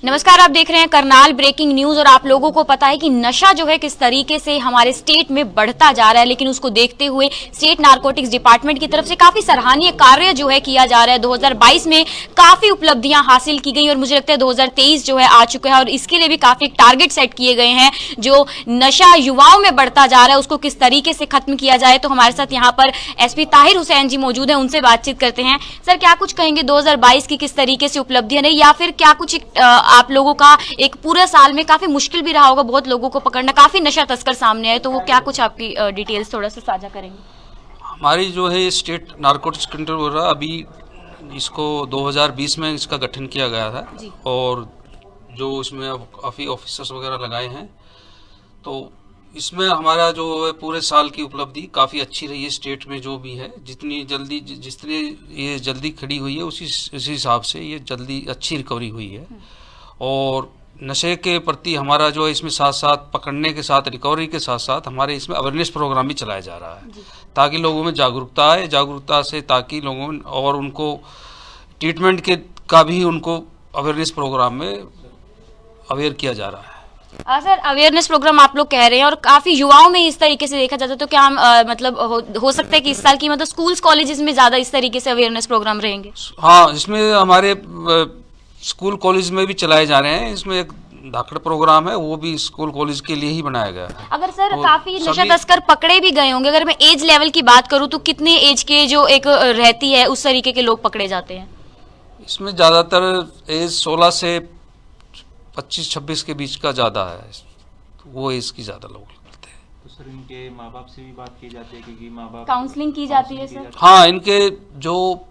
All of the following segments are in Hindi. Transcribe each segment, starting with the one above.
नमस्कार, आप देख रहे हैं करनाल ब्रेकिंग न्यूज। और आप लोगों को पता है कि नशा जो है किस तरीके से हमारे स्टेट में बढ़ता जा रहा है, लेकिन उसको देखते हुए स्टेट नारकोटिक्स डिपार्टमेंट की तरफ से काफी सराहनीय कार्य जो है किया जा रहा है। 2022 में काफी उपलब्धियां हासिल की गई और मुझे लगता है 2023 जो है आ चुका है और इसके लिए भी काफी टारगेट सेट किए गए हैं। जो नशा युवाओं में बढ़ता जा रहा है उसको किस तरीके से खत्म किया जाए। तो हमारे साथ यहाँ पर एसपी ताहिर हुसैन जी मौजूद है, उनसे बातचीत करते हैं। सर, क्या कुछ कहेंगे 2022 की किस तरीके से उपलब्धियां रही, या फिर क्या कुछ आप लोगों का एक पूरा साल में काफी मुश्किल भी रहा होगा बहुत लोगों को पकड़ना, काफी नशा तस्कर सामने आए, तो वो क्या कुछ आपकी डिटेल्स थोड़ा सा साझा करेंगे? हमारी जो है स्टेट नारकोटिक्स कंट्रोल ब्यूरो, अभी इसको 2020 में इसका गठन किया गया था और जो इसमें काफ़ी ऑफिसर्स वगैरह लगाए हैं, तो इसमें हमारा जो है पूरे साल की उपलब्धि काफ़ी अच्छी रही है। स्टेट में जो भी है जितनी जल्दी जिस तरह ये जल्दी खड़ी हुई है उसी हिसाब से ये जल्दी अच्छी रिकवरी हुई है। और नशे के प्रति हमारा जो है इसमें साथ साथ पकड़ने के साथ रिकवरी के साथ साथ हमारे इसमें अवेयरनेस प्रोग्राम भी चलाया जा रहा है ताकि लोगों में जागरूकता आए, जागरूकता से ताकि लोगों में और उनको ट्रीटमेंट के का भी उनको अवेयरनेस प्रोग्राम में अवेयर किया जा रहा है। सर, अवेयरनेस प्रोग्राम आप लोग कह रहे हैं और काफी युवाओं में इस तरीके से देखा जाता है, तो क्या हम मतलब हो सकता है कि इस साल की मतलब स्कूल्स कॉलेजेस में ज्यादा इस तरीके से अवेयरनेस प्रोग्राम रहेंगे? हाँ, इसमें हमारे स्कूल कॉलेज में भी चलाए जा रहे हैं। इसमें एक धाकड़ प्रोग्राम है, वो भी स्कूल कॉलेज के लिए ही बनाया गया है। अगर सर काफी नशा तस्कर पकड़े भी गए होंगे, अगर मैं एज लेवल की बात करूं तो कितने एज के जो एक रहती है उस तरीके के लोग पकड़े जाते हैं? इसमें ज्यादातर एज 16 से 25-26 के बीच का ज्यादा है, वो एज की ज्यादा लोग करते हैं। तो सर इनके माँ बाप से भी बात की जाती है क्योंकि माँ बाप काउंसलिंग की जाती है सर? हाँ, इनके जो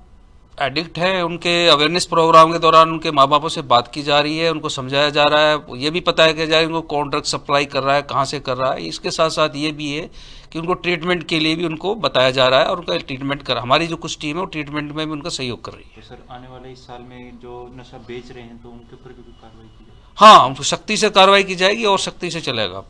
एडिक्ट है उनके अवेयरनेस प्रोग्राम के दौरान उनके माँ बापों से बात की जा रही है, उनको समझाया जा रहा है, ये भी पता है कि जा उनको कौन ड्रग सप्लाई कर रहा है, कहाँ से कर रहा है। इसके साथ साथ ये भी है कि उनको ट्रीटमेंट के लिए भी उनको बताया जा रहा है और उनका ट्रीटमेंट कर हमारी जो कुछ टीम है वो ट्रीटमेंट में भी उनका सहयोग कर रही है। तो सर आने वाले इस साल में जो नशा बेच रहे हैं तो उनके ऊपर भी कार्रवाई की जाएगी? हाँ, उनको सख्ती से कार्रवाई की जाएगी और सख्ती से चलेगा।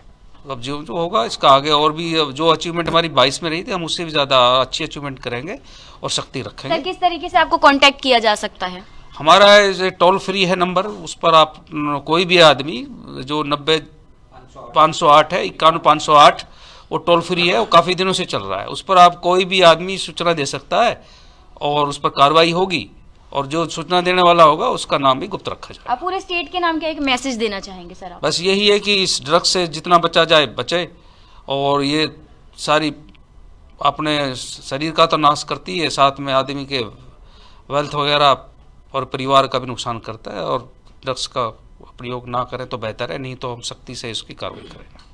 अब जो जो होगा इसका आगे और भी जो अचीवमेंट हमारी 22 में रही थी हम उससे भी ज़्यादा अच्छी अचीवमेंट करेंगे और सख्ती रखेंगे। सर, किस तरीके से आपको कांटेक्ट किया जा सकता है? हमारा टोल फ्री है नंबर, उस पर आप कोई भी आदमी जो 90-508 है 91-508 वो टोल फ्री है, वो काफ़ी दिनों से चल रहा है। उस पर आप कोई भी आदमी सूचना दे सकता है और उस पर कार्रवाई होगी और जो सूचना देने वाला होगा उसका नाम भी गुप्त रखा जाए। आप पूरे स्टेट के नाम क्या एक मैसेज देना चाहेंगे सर आप? बस यही है कि इस ड्रग्स से जितना बचा जाए बचे, और ये सारी अपने शरीर का तो नाश करती है, साथ में आदमी के वेल्थ वगैरह और परिवार का भी नुकसान करता है। और ड्रग्स का प्रयोग ना करें तो बेहतर है, नहीं तो हम सख्ती से इसकी कार्रवाई करेंगे।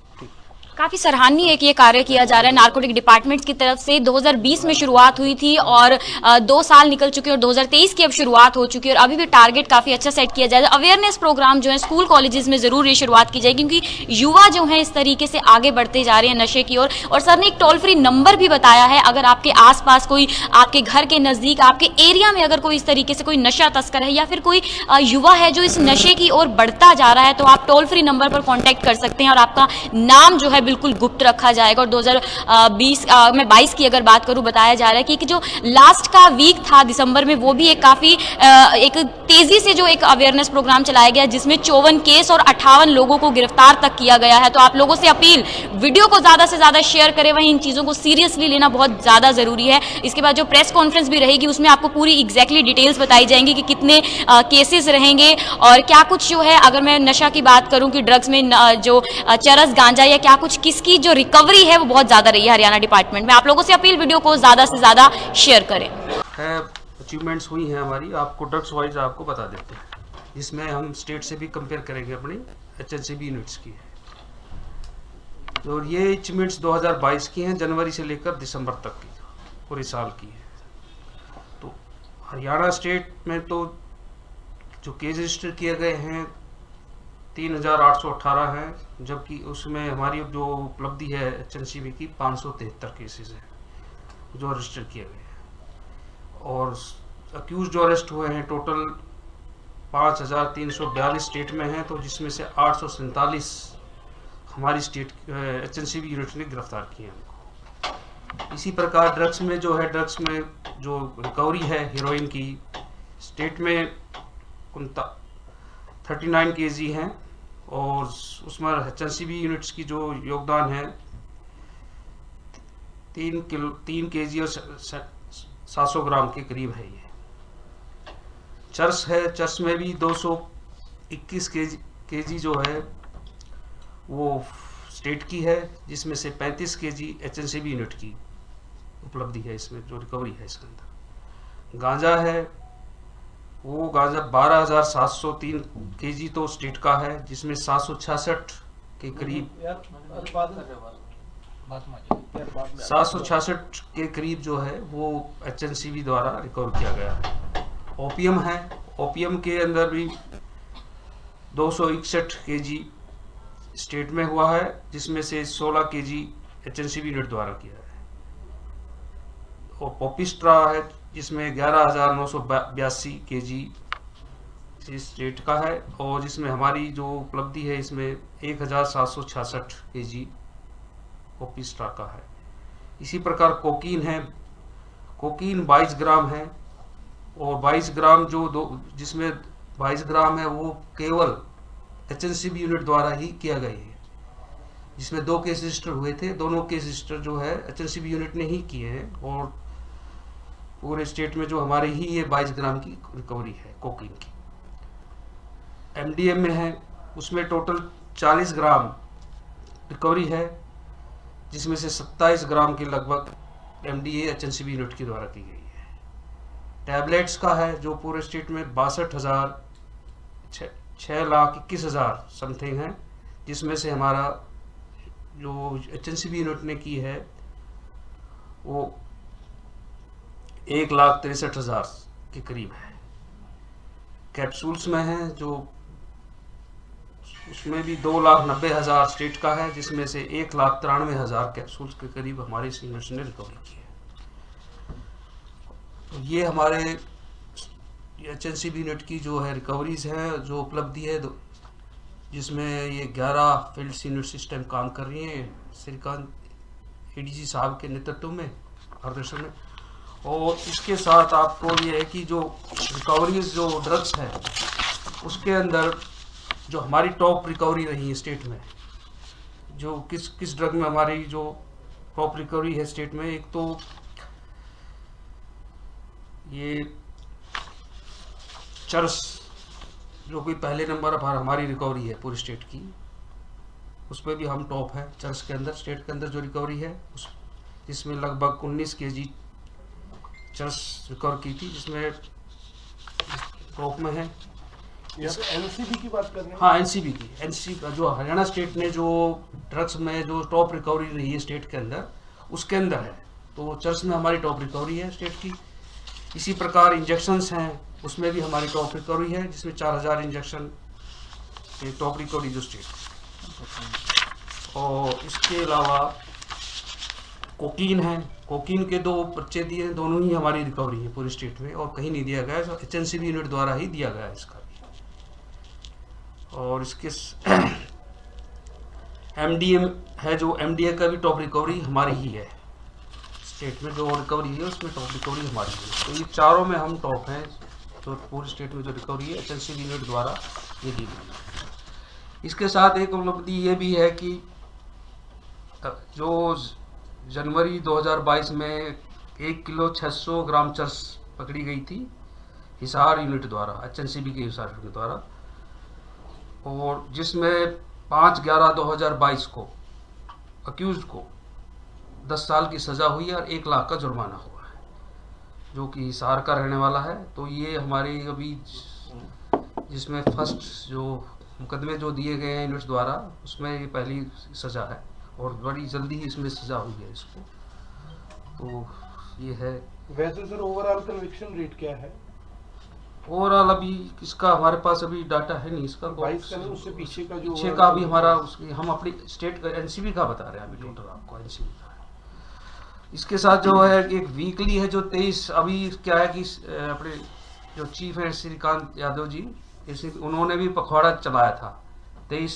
काफी सराहनीय है कि ये कार्य किया जा रहा है नारकोटिक डिपार्टमेंट की तरफ से। 2020 में शुरुआत हुई थी और 2 साल निकल चुके हैं और 2023 की अब शुरुआत हो चुकी है और अभी भी टारगेट काफी अच्छा सेट किया जाएगा। अवेयरनेस प्रोग्राम जो है स्कूल कॉलेजेस में जरूर ये शुरुआत की जाएगी क्योंकि युवा जो है इस तरीके से आगे बढ़ते जा रहे हैं नशे की ओर। और सर ने एक टोल फ्री नंबर भी बताया है, अगर आपके आसपास कोई, आपके घर के नजदीक, आपके एरिया में अगर कोई इस तरीके से कोई नशा तस्कर है या फिर कोई युवा है जो इस नशे की ओर बढ़ता जा रहा है, तो आप टोल फ्री नंबर पर कॉन्टेक्ट कर सकते हैं और आपका नाम जो है बिल्कुल गुप्त रखा जाएगा। और 2022 की अगर बात करूं, बताया जा रहा है कि जो लास्ट का वीक था दिसंबर में, वो भी एक काफी एक तेजी से जो एक अवेयरनेस प्रोग्राम चलाया गया जिसमें 54 केस और 58 लोगों को गिरफ्तार तक किया गया है। तो आप लोगों से अपील, वीडियो को ज्यादा से ज्यादा शेयर करें, वहीं इन चीजों को सीरियसली लेना बहुत ज्यादा जरूरी है। इसके बाद जो प्रेस कॉन्फ्रेंस भी रहेगी उसमें आपको पूरी एग्जैक्टली डिटेल्स बताई जाएंगी कि कितने केसेस रहेंगे और क्या कुछ जो है, अगर मैं नशा की बात करूं कि ड्रग्स में जो चरस, गांजा या क्या कुछ किसकी जो रिकवरी है वो बहुत ज्यादा रही है हरियाणा डिपार्टमेंट में। आप लोगों से अपील, वीडियो को ज्यादा से ज्यादा शेयर करें। अचीवमेंट्स हुई हैं हमारी, आपको ड्रग्स वाइज आपको बता देते हैं, जिसमें हम स्टेट से भी कंपेयर करेंगे अपनी HNCB यूनिट्स की है। और ये अचीवमेंट्स 2022 की हैं, जनवरी से लेकर दिसंबर तक की, पूरे साल की है। तो हरियाणा स्टेट में तो जो केस रजिस्टर किए गए हैं 3818 है, जबकि उसमें हमारी जो उपलब्धि है HNCB की 573 केसेस हैं जो रजिस्टर किए गए हैं। और अक्यूज जो अरेस्ट हुए हैं टोटल 5342 स्टेट में हैं, तो जिसमें से 847 हमारी स्टेट HNCB यूनिट ने गिरफ्तार किए हैं। इसी प्रकार ड्रग्स में जो है, ड्रग्स में जो रिकवरी है हीरोइन की, स्टेट में 39 kg हैं और उसमें HNCB यूनिट्स की जो योगदान है 3 kg और 700 ग्राम के करीब है। ये चर्च है, चर्च में भी 221 kg जो है वो स्टेट की है, जिसमें से 35 kg HNCB यूनिट की उपलब्धि है, इसमें जो रिकवरी है इसके अंदर। गांजा है, वो गांजा 12,703 kg तो स्टेट का है, जिसमें 766 के करीब 766 के करीब जो है वो HNCB द्वारा रिकवर किया गया है। ओपियम है, ओपियम के अंदर भी 261 kg स्टेट में हुआ है, जिसमें से 16 kg HNCB यूनिट द्वारा किया है। और पोपिस्ट्रा है, जिसमें 11,982 kg स्टेट का है, और जिसमें हमारी जो उपलब्धि है इसमें 1,766 kg पोपिस्ट्रा का है। इसी प्रकार कोकीन है, कोकीन 22 ग्राम है, और 22 ग्राम जिसमें 22 ग्राम है वो केवल HNCB यूनिट द्वारा ही किया गया है, जिसमें 2 केस रजिस्टर हुए थे। दोनों केस रजिस्टर जो है HNCB यूनिट ने ही किए हैं, और पूरे स्टेट में जो हमारे ही ये 22 ग्राम की रिकवरी है कोकीन की। MDM में है, उसमें टोटल 40 ग्राम रिकवरी है, जिसमें से 27 ग्राम के लगभग MDA HNCB यूनिट के द्वारा की गई है। टैबलेट्स का है, जो पूरे स्टेट में 6,21,000 समथिंग है, जिसमें से हमारा जो HNCB यूनिट ने की है वो 1,63,000 के करीब है। कैप्सूल्स में है, जो उसमें भी 2,90,000 स्टेट का है, जिसमें से 1,93,000 कैप्सूल्स के करीब हमारे इस यूनिट ने रिकवरी की है। तो ये हमारे HNCB यूनिट की जो है रिकवरीज है, जो उपलब्धि है, जिसमें ये 11 फील्ड यूनिट सिस्टम काम कर रही हैं श्रीकांत ADG साहब के नेतृत्व में, मार्गदर्शन में। और इसके साथ आपको ये है कि जो रिकवरीज जो ड्रग्स है उसके अंदर जो हमारी टॉप रिकवरी रही है स्टेट में, जो किस ड्रग में हमारी जो टॉप रिकवरी है स्टेट में, एक तो ये चरस जो कि पहले नंबर पर हमारी रिकवरी है पूरी स्टेट की, उस पर भी हम टॉप है। चरस के अंदर स्टेट के अंदर जो रिकवरी है जिसमें लगभग 19 kg चरस रिकवर की थी, जिसमें टॉप में है। NCB की बात कर रहे हैं? हाँ, NCB की, NCB का जो हरियाणा स्टेट ने जो ड्रग्स में जो टॉप रिकवरी रही है स्टेट के अंदर, उसके अंदर है। तो चर्च में हमारी टॉप रिकवरी है स्टेट की। इसी प्रकार इंजेक्शंस हैं, उसमें भी हमारी टॉप रिकवरी है, जिसमें 4,000 इंजेक्शन टॉप रिकवरी जो स्टेट। और इसके अलावा कोकीन है, कोकीन के 2 पर्चे दिए हैं, दोनों ही हमारी रिकवरी है पूरी स्टेट में, और कहीं नहीं दिया गया है, HNCB यूनिट द्वारा ही दिया गया है इसका भी। और इसके MDM है, जो MDA का भी टॉप रिकवरी हमारी ही है स्टेट में, जो रिकवरी है उसमें टॉप रिकवरी हमारी है। तो ये चारों में हम टॉप हैं, जो पूरी स्टेट में जो रिकवरी है HNCB यूनिट द्वारा ये दी गई है। इसके साथ एक उपलब्धि ये भी है कि जो जनवरी 2022 में 1 किलो 600 ग्राम चरस पकड़ी गई थी हिसार यूनिट द्वारा, HNCB के हिसार यूनिट द्वारा, और जिसमें 5/11/2022 को अक्यूज को 10 साल की सज़ा हुई है और 1 लाख का जुर्माना हुआ है, जो कि हिसार का रहने वाला है। तो ये हमारी अभी जिसमें फर्स्ट जो मुकदमे जो दिए गए हैं यूनिट्स द्वारा, उसमें ये पहली सज़ा है, और बड़ी जल्दी ही इसमें सज़ा हुई है इसको। तो ये है। वैसे सर ओवरऑल कन्विक्शन रेट क्या है? ओवरऑल अभी इसका हमारे पास अभी डाटा है नहीं इसका, 22 का नहीं, उससे पीछे का जो पीछे का भी हमारा हम अपनी स्टेट का NCB का बता रहे हैं अभी टोटल आपको NCB का है। इसके साथ जो है एक वीकली है जो 23, अभी क्या है कि अपने जो चीफ है श्रीकांत यादव जी, उन्होंने भी पखवाड़ा चलाया था 23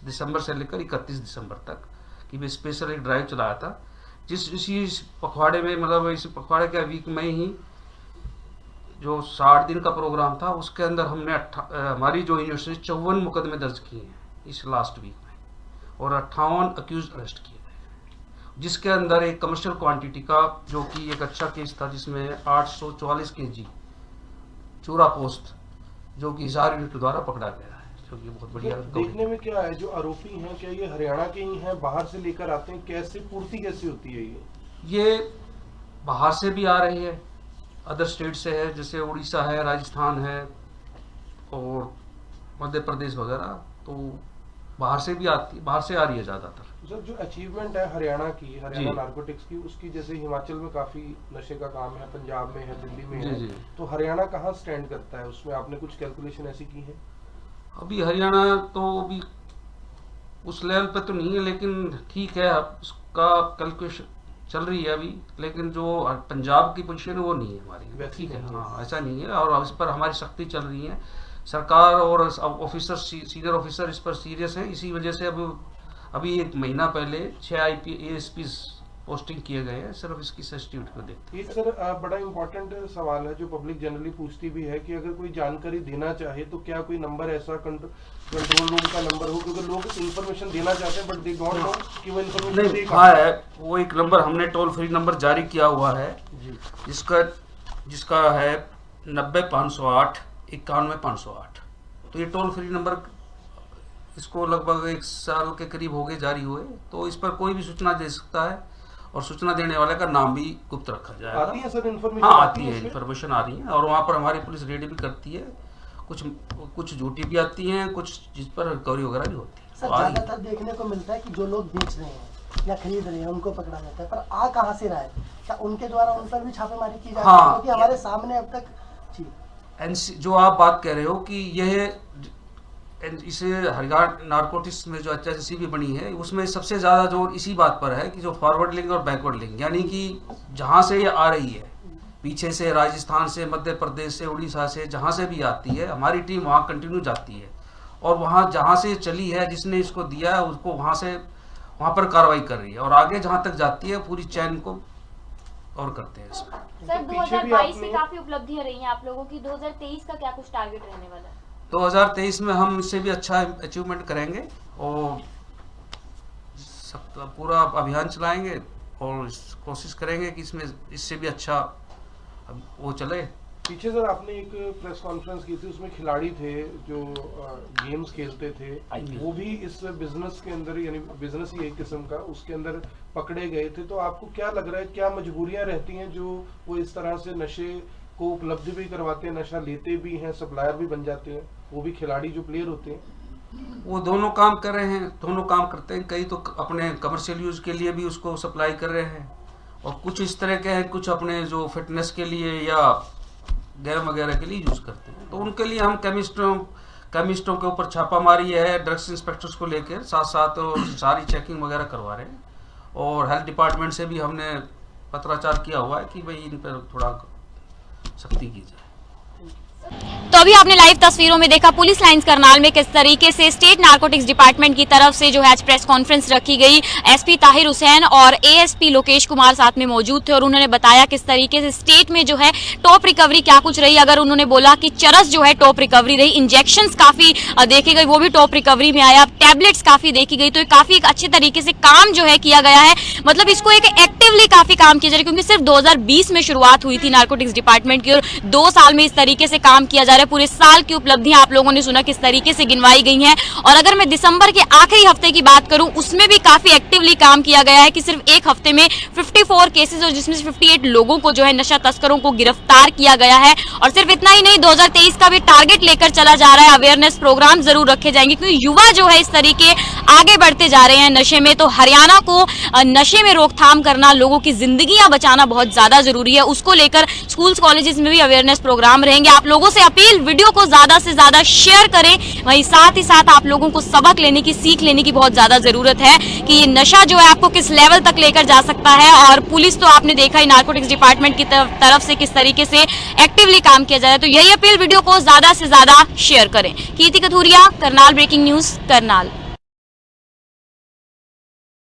दिसंबर से लेकर 31 दिसंबर तक, कि भी स्पेशल एक ड्राइव चलाया था, इसी पखवाड़े में, मतलब इस पखवाड़े के वीक में ही जो 60 दिन का प्रोग्राम था उसके अंदर हमने हमारी जो यूनिवर्सिटी 54 मुकदमे दर्ज किए हैं इस लास्ट वीक में और 58 अक्यूज अरेस्ट किए गए, जिसके अंदर एक कमर्शियल क्वांटिटी का जो कि एक अच्छा केस था जिसमें 844 kg चूरा पोस्ट जो कि हिसार यूनिट द्वारा पकड़ा गया है, जो कि बहुत बढ़िया। देखने में क्या है, जो आरोपी हैं क्या ये हरियाणा के ही हैं, बाहर से लेकर आते हैं, कैसे पूर्ति कैसी होती है ये बाहर से भी आ रही है, अदर स्टेट से है, जैसे उड़ीसा है, राजस्थान है और मध्य प्रदेश वगैरह, तो बाहर से भी आती, बाहर से आ रही है ज्यादातर। सर जो अचीवमेंट है हरियाणा की, हरियाणा नारकोटिक्स की, उसकी जैसे हिमाचल में काफी नशे का काम है, पंजाब में है, दिल्ली में है, तो हरियाणा कहाँ स्टैंड करता है उसमें? आपने कुछ कैलकुलेशन ऐसी की है? अभी हरियाणा तो अभी उस लेवल पे तो नहीं है, लेकिन ठीक है, उसका कैलकुलेशन चल रही है अभी, लेकिन जो पंजाब की पोजीशन है वो नहीं है हमारी, ठीक है, हाँ ऐसा नहीं है, और इस पर हमारी सख्ती चल रही है, सरकार और ऑफिसर, सीनियर ऑफिसर इस पर सीरियस है। इसी वजह से अभी 1 महीना पहले 6 ASPs पोस्टिंग किए गए हैं सिर्फ इसकी सब्स्टिट्यूट को देखते। एक सर बड़ा इंपॉर्टेंट सवाल है जो पब्लिक जनरली पूछती भी है कि अगर कोई जानकारी देना चाहे तो क्या कोई नंबर ऐसा कंट्रोल रूम का नंबर हो, क्योंकि लोग इंफॉर्मेशन देना चाहते हैं बट दे डोंट नो कि वो इंफॉर्मेशन दे कहाँ है। वो एक नंबर हमने टोल फ्री नंबर जारी किया हुआ है जिसका है 90-508 91-508। तो ये टोल फ्री नंबर इसको लगभग 1 साल के करीब हो गए जारी हुए, तो इस पर कोई भी सूचना दे सकता है और सूचना देने वाले का नाम भी गुप्त रखा जाएगा। आती है सर इन्फॉर्मेशन? हाँ आती है, इन्फॉर्मेशन आ रही है और वहाँ पर हमारी पुलिस रेड भी करती है, कुछ झूठी भी आती हैं, कुछ जिस पर रिकवरी वगैरह भी होती है। सर ज्यादातर देखने को मिलता है कि जो लोग बेच रहे हैं या खरीद रहे हैं उनको पकड़ा जाता है, पर आ कहाँ से रहा है? क्या उनके द्वारा उन पर भी छापेमारी की जाती है? क्योंकि हमारे सामने अब तक जो आप बात कह रहे हो कि यह इसे हरियाणा नारकोटिक्स में जो HSC भी बनी है उसमें सबसे ज़्यादा जोर इसी बात पर है कि जो फॉरवर्ड लिंक और बैकवर्ड लिंक, यानी कि जहाँ से ये आ रही है, पीछे से राजस्थान से, मध्य प्रदेश से, उड़ीसा से, जहाँ से भी आती है, हमारी टीम वहाँ कंटिन्यू जाती है और वहाँ जहाँ से चली है, जिसने इसको दिया है उसको वहाँ पर कार्रवाई कर रही है और आगे जहाँ तक जाती है पूरी चैन को और करते हैं इसमें। सर 2022 में काफी उपलब्धियां रही हैं आप लोगों की, 2023 का क्या कुछ टारगेट रहने वाला है? 2023 में हम इससे भी अच्छा अचीवमेंट करेंगे और पूरा अभियान चलाएंगे और कोशिश करेंगे कि इसमें इससे भी अच्छा वो चले। पीछे सर आपने एक प्रेस कॉन्फ्रेंस की थी, उसमें खिलाड़ी थे जो गेम्स खेलते थे, वो भी इस बिजनेस के अंदर, यानी बिजनेस ही एक किस्म का, उसके अंदर पकड़े गए थे। तो आपको क्या लग रहा है, क्या मजबूरियां रहती हैं जो वो इस तरह से नशे को उपलब्ध भी करवाते हैं, नशा लेते भी हैं, सप्लायर भी बन जाते हैं, वो भी खिलाड़ी जो प्लेयर होते हैं? वो दोनों काम कर रहे हैं, दोनों काम करते हैं, कई तो अपने कमर्शियल यूज के लिए भी उसको सप्लाई कर रहे हैं और कुछ इस तरह के हैं, कुछ अपने जो फिटनेस के लिए या गेम वगैरह के लिए यूज करते हैं। तो उनके लिए हम केमिस्टों के ऊपर छापामारी है, ड्रग्स इंस्पेक्टर्स को लेकर साथ साथ और सारी चेकिंग वगैरह करवा रहे हैं और हेल्थ डिपार्टमेंट से भी हमने पत्राचार किया हुआ है कि भाई इन पर थोड़ा सख्ती की जाए। तो अभी आपने लाइव तस्वीरों में देखा पुलिस लाइंस करनाल में किस तरीके से स्टेट नारकोटिक्स डिपार्टमेंट की तरफ से जो है आज प्रेस कॉन्फ्रेंस रखी गई। एसपी ताहिर हुसैन और एएसपी लोकेश कुमार साथ में मौजूद थे और उन्होंने बताया किस तरीके से स्टेट में जो है टॉप रिकवरी क्या कुछ रही। अगर उन्होंने बोला कि चरस जो है टॉप रिकवरी रही, इंजेक्शंस काफी देखी गई, वो भी टॉप रिकवरी में आया, टैबलेट्स काफी देखी गई, तो काफी एक अच्छे तरीके से काम जो है किया गया है। मतलब इसको एक एक्टिवली काफी काम किया जा रहा है क्योंकि सिर्फ 2020 में शुरुआत हुई थी नारकोटिक्स डिपार्टमेंट की और 2 साल में इस तरीके से काम किया जा रहा है। पूरे साल की उपलब्धियां आप लोगों ने सुना किस तरीके से गिनवाई गई हैं। और अगर मैं दिसंबर के आखिरी हफ्ते की बात करूं उसमें भी काफी एक्टिवली काम किया गया है कि सिर्फ एक हफ्ते में 54 केसेस और जिसमें से 58 लोगों को जो है नशा तस्करों को गिरफ्तार किया गया है। और सिर्फ इतना ही नहीं, 2023 का भी टारगेट लेकर चला जा रहा है, अवेयरनेस प्रोग्राम जरूर रखे जाएंगे क्योंकि युवा जो है इस तरीके आगे बढ़ते जा रहे हैं नशे में। तो हरियाणा को नशे में रोकथाम करना, लोगों की जिंदगियां बचाना बहुत ज्यादा जरूरी है। उसको लेकर स्कूल्स कॉलेजेस में भी अवेयरनेस प्रोग्राम रहेंगे। आप लोगों से अपील, वीडियो को ज्यादा से ज्यादा शेयर करें। वहीं साथ ही साथ आप लोगों को सबक लेने की, सीख लेने की बहुत ज्यादा जरूरत है कि ये नशा जो है आपको किस लेवल तक लेकर जा सकता है। और पुलिस तो आपने देखा ही नारकोटिक्स डिपार्टमेंट की तरफ से किस तरीके से एक्टिवली काम किया जा रहा है। तो यही अपील, वीडियो को ज्यादा से ज्यादा शेयर करें। कीर्ति कथूरिया, करनाल ब्रेकिंग न्यूज, करनाल।